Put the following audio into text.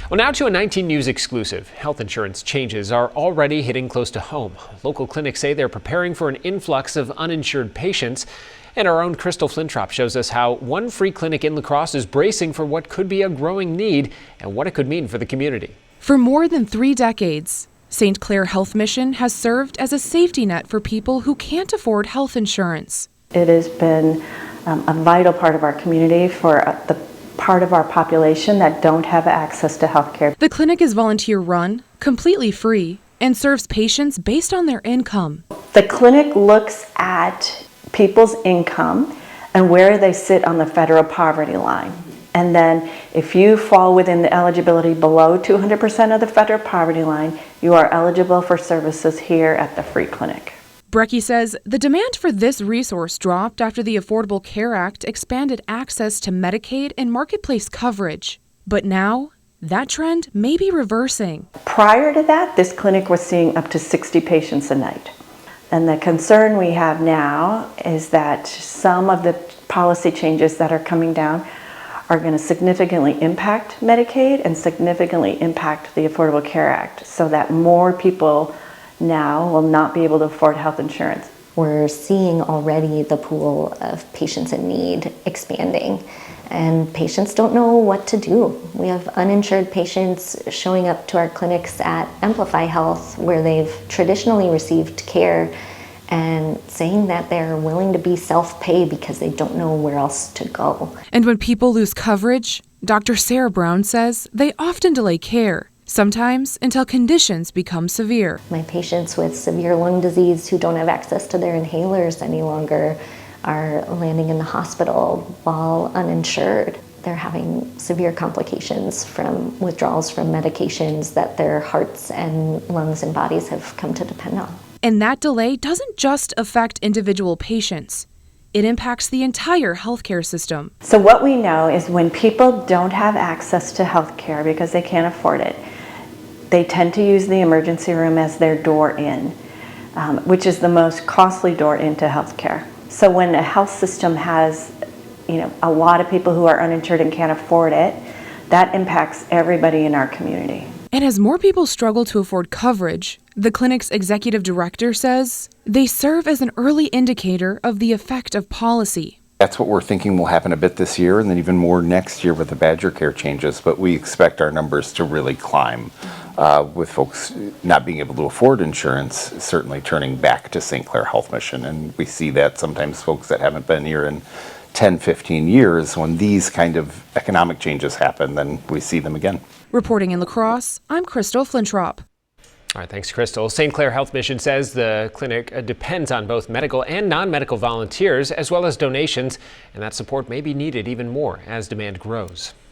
Well, now to a 19 News exclusive. Health insurance changes are already hitting close to home. Local clinics say they're preparing for an influx of uninsured patients. And our own Crystal Flintrop shows us how one free clinic in La Crosse is bracing for what could be a growing need and what it could mean for the community. For more than 3 decades, St. Clare Health Mission has served as a safety net for people who can't afford health insurance. It has been a vital part of our community for the part of our population that don't have access to health care. The clinic is volunteer-run, completely free, and serves patients based on their income. The clinic looks at people's income and where they sit on the federal poverty line. And then if you fall within the eligibility below 200% of the federal poverty line, you are eligible for services here at the free clinic. Brecky says the demand for this resource dropped after the Affordable Care Act expanded access to Medicaid and marketplace coverage. But now, that trend may be reversing. Prior to that, this clinic was seeing up to 60 patients a night. And the concern we have now is that some of the policy changes that are coming down are going to significantly impact Medicaid and significantly impact the Affordable Care Act, so that more people now will not be able to afford health insurance. We're seeing already the pool of patients in need expanding, and patients don't know what to do. We have uninsured patients showing up to our clinics at Amplify Health, where they've traditionally received care, and saying that they're willing to be self-pay because they don't know where else to go. And when people lose coverage, Dr. Sarah Brown says they often delay care, sometimes until conditions become severe. My patients with severe lung disease who don't have access to their inhalers any longer are landing in the hospital while uninsured. They're having severe complications from withdrawals from medications that their hearts and lungs and bodies have come to depend on. And that delay doesn't just affect individual patients. It impacts the entire healthcare system. So what we know is when people don't have access to health care because they can't afford it, they tend to use the emergency room as their door in, which is the most costly door into health care. So when a health system has, a lot of people who are uninsured and can't afford it, that impacts everybody in our community. And as more people struggle to afford coverage, the clinic's executive director says they serve as an early indicator of the effect of policy. That's what we're thinking will happen a bit this year, and then even more next year with the Badger Care changes, but we expect our numbers to really climb with folks not being able to afford insurance, certainly turning back to St. Clare Health Mission. And we see that sometimes folks that haven't been here in 10, 15 years, when these kind of economic changes happen, then we see them again. Reporting in La Crosse, I'm Crystal Flintrop. All right, thanks, Crystal. St. Clare Health Mission says the clinic depends on both medical and non-medical volunteers, as well as donations, and that support may be needed even more as demand grows.